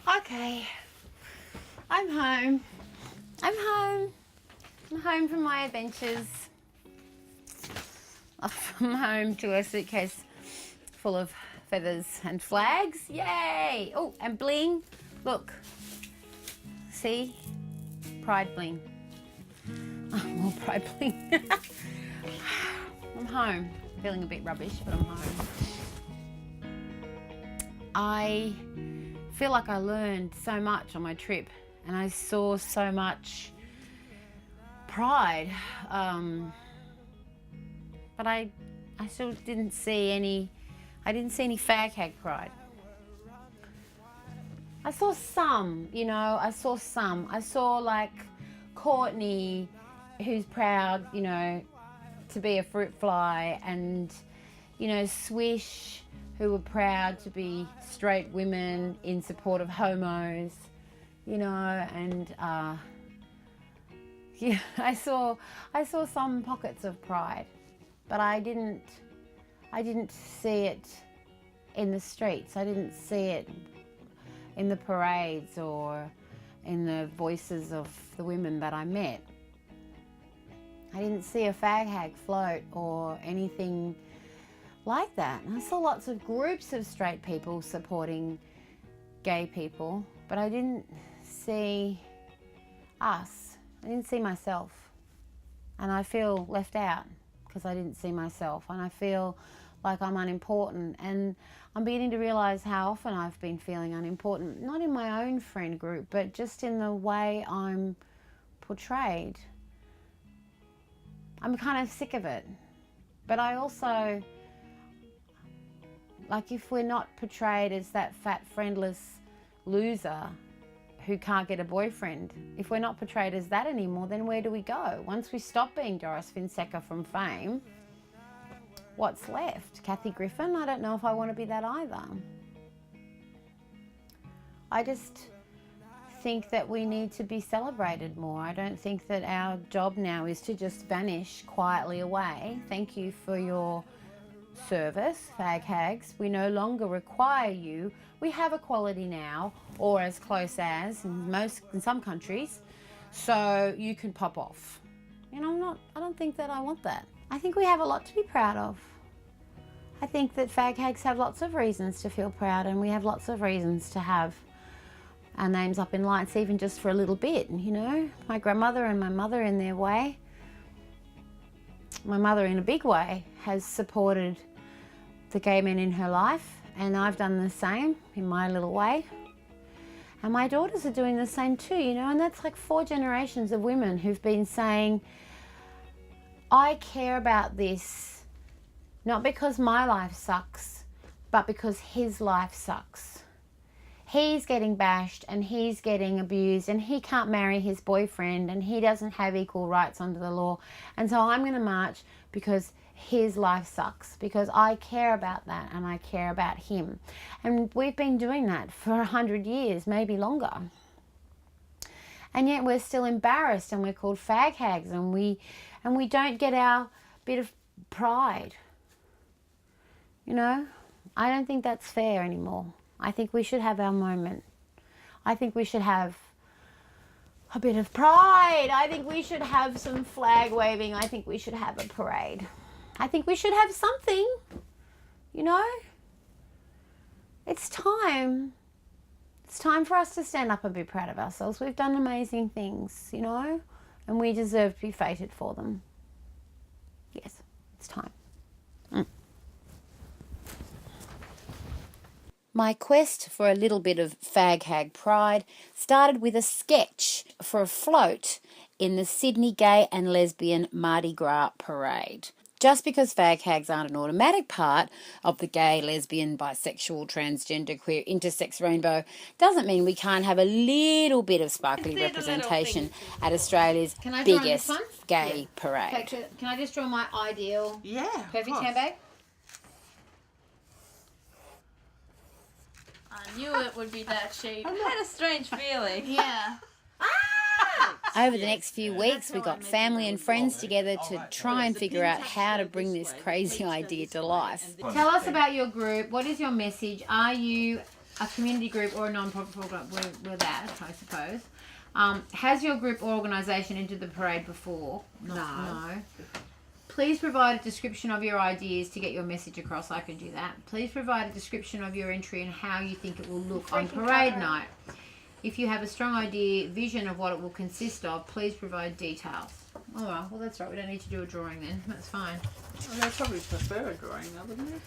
Okay, I'm home. I'm home. I'm home from my adventures. I'm home to a suitcase full of feathers and flags. Yay! Oh, and bling. Look. See? Pride bling. Oh, more pride bling. I'm home. Feeling a bit rubbish, but I'm home. I feel like I learned so much on my trip, and I saw so much pride, but I still didn't see any. I didn't see any fag hag pride. I saw some, you know. I saw some. I saw like Courtney, who's proud, you know, to be a fruit fly, and you know, Swish, who were proud to be straight women in support of homos, you know, and yeah, I saw some pockets of pride, but I didn't see it in the streets. I didn't see it in the parades or in the voices of the women that I met. I didn't see a fag hag float or anything like that. And I saw lots of groups of straight people supporting gay people, but I didn't see us. I didn't see myself. And I feel left out because I didn't see myself, and I feel like I'm unimportant. And I'm beginning to realise how often I've been feeling unimportant, not in my own friend group, but just in the way I'm portrayed. I'm kind of sick of it. But I also, like, if we're not portrayed as that fat, friendless loser who can't get a boyfriend, if we're not portrayed as that anymore, then where do we go? Once we stop being Doris Fonseca from Fame, what's left? Kathy Griffin? I don't know if I want to be that either. I just think that we need to be celebrated more. I don't think that our job now is to just vanish quietly away. Thank you for your service, fag hags. We no longer require you. We have equality now, or as close as in some countries, so you can pop off. You know, I don't think that I want that. I think we have a lot to be proud of. I think that fag hags have lots of reasons to feel proud, and we have lots of reasons to have our names up in lights, even just for a little bit, you know. My grandmother and my mother, in their way, my mother in a big way, has supported the gay men in her life, and I've done the same in my little way. And my daughters are doing the same too, you know, and that's like 4 generations of women who've been saying, I care about this, not because my life sucks, but because his life sucks. He's getting bashed and he's getting abused and he can't marry his boyfriend and he doesn't have equal rights under the law. And so I'm going to march because his life sucks, because I care about that and I care about him. And we've been doing that for 100 years, maybe longer. And yet we're still embarrassed and we're called fag hags, and we don't get our bit of pride. You know, I don't think that's fair anymore. I think we should have our moment. I think we should have a bit of pride. I think we should have some flag waving. I think we should have a parade. I think we should have something, you know? It's time. It's time for us to stand up and be proud of ourselves. We've done amazing things, you know, and we deserve to be feted for them. Yes, it's time. My quest for a little bit of fag hag pride started with a sketch for a float in the Sydney Gay and Lesbian Mardi Gras parade. Just because fag hags aren't an automatic part of the gay, lesbian, bisexual, transgender, queer, intersex rainbow doesn't mean we can't have a little bit of sparkly representation at Australia's biggest gay parade. Okay, can I just draw my ideal perfect handbag? I knew it would be that shape. I had a strange feeling. Yeah. Over the next few weeks, we got family and friends together to try and figure out how to bring this crazy idea to life. Tell us about your group. What is your message? Are you a community group or a non-profit group, we're that, I suppose. Has your group or organisation entered the parade before? No. Please provide a description of your ideas to get your message across. I can do that. Please provide a description of your entry and how you think it will look on parade night. If you have a strong vision of what it will consist of, please provide details. Oh, well, that's right. We don't need to do a drawing then. That's fine. Well, they'd probably prefer a drawing, though, wouldn't they?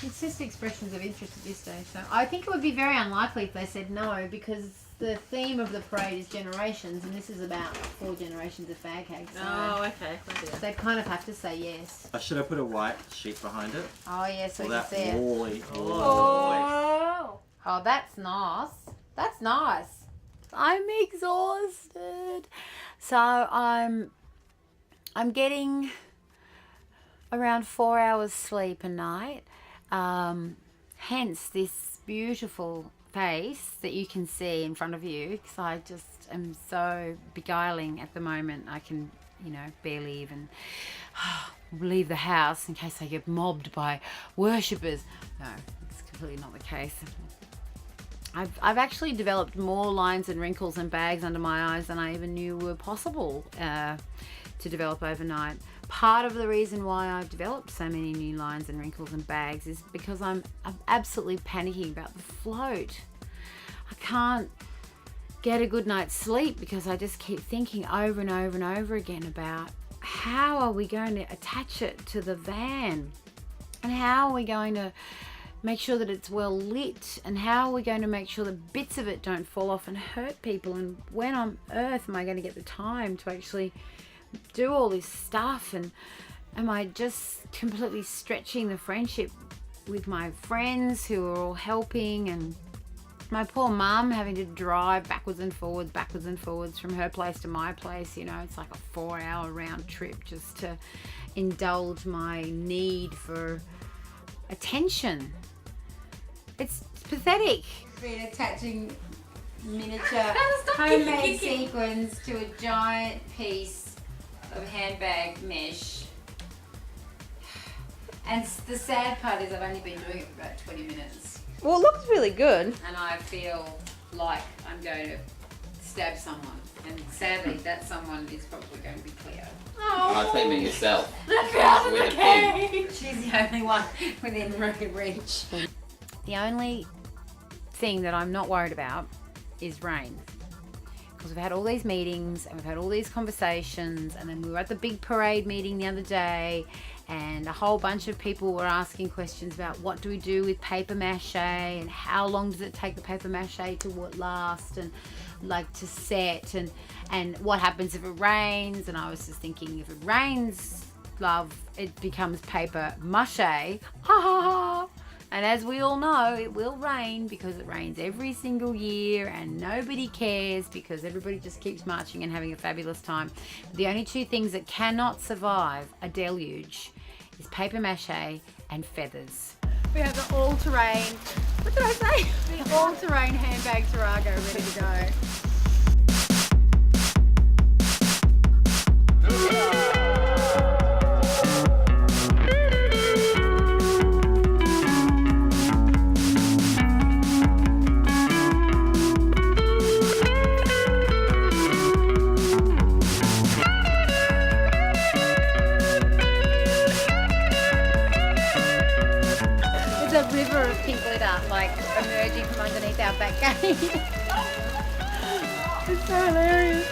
It's just expressions of interest at this stage. So I think it would be very unlikely if they said no, because the theme of the parade is generations, and this is about 4 generations of fag hags. So okay. they kind of have to say yes. Should I put a white sheet behind it? Oh, yes, so Or you can that see it. wally. Oh, that's nice. That's nice. I'm exhausted. So I'm getting around 4 hours sleep a night. Hence this beautiful face that you can see in front of you, because I just am so beguiling at the moment. I can, barely even leave the house in case I get mobbed by worshippers. No, it's completely not the case. I've actually developed more lines and wrinkles and bags under my eyes than I even knew were possible to develop overnight. Part of the reason why I've developed so many new lines and wrinkles and bags is because I'm absolutely panicking about the float. I can't get a good night's sleep because I just keep thinking over and over and over again about how are we going to attach it to the van, and how are we going to make sure that it's well lit, and how are we going to make sure that bits of it don't fall off and hurt people, and when on earth am I going to get the time to actually do all this stuff, and am I just completely stretching the friendship with my friends who are all helping, and my poor mum having to drive backwards and forwards from her place to my place. It's like a 4-hour round trip just to indulge my need for attention. It's pathetic. Been attaching miniature homemade sequins to a giant piece of handbag mesh. And the sad part is I've only been doing it for about 20 minutes. Well, it looks really good. And I feel like I'm going to stab someone. And sadly, that someone is probably going to be Cleo. I think me yourself. With a pig. She's the only one within reach. The only thing that I'm not worried about is rain. Because we've had all these meetings and we've had all these conversations, and then we were at the big parade meeting the other day, and a whole bunch of people were asking questions about what do we do with paper mache, and how long does it take the paper mache to last, and like to set, and what happens if it rains. And I was just thinking, if it rains, love, it becomes paper mache. Ha ha ha. And as we all know, it will rain because it rains every single year, and nobody cares because everybody just keeps marching and having a fabulous time. The only 2 things that cannot survive a deluge is paper mache and feathers. We have the all-terrain, what did I say? The all-terrain handbag Tarago ready to go. A river of pink glitter, like emerging from underneath our back gate. It's so hilarious.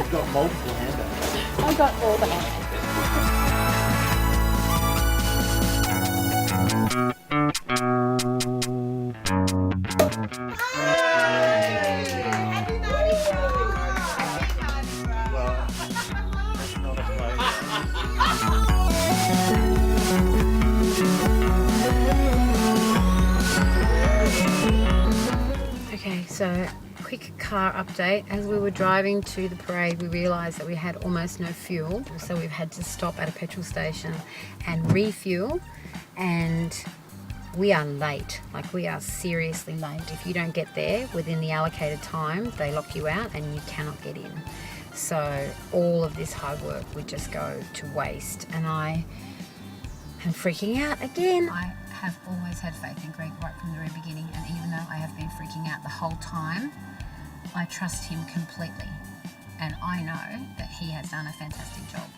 You've got multiple handbags. I've got all the handbags. Happy So, quick car update. As we were driving to the parade, we realised that we had almost no fuel. So we've had to stop at a petrol station and refuel. And we are late. Like, we are seriously late. If you don't get there within the allocated time, they lock you out and you cannot get in. So all of this hard work would just go to waste. And I am freaking out again. I have always had faith in Greg right from the very beginning, and even though I have been freaking out the whole time, I trust him completely. And I know that he has done a fantastic job.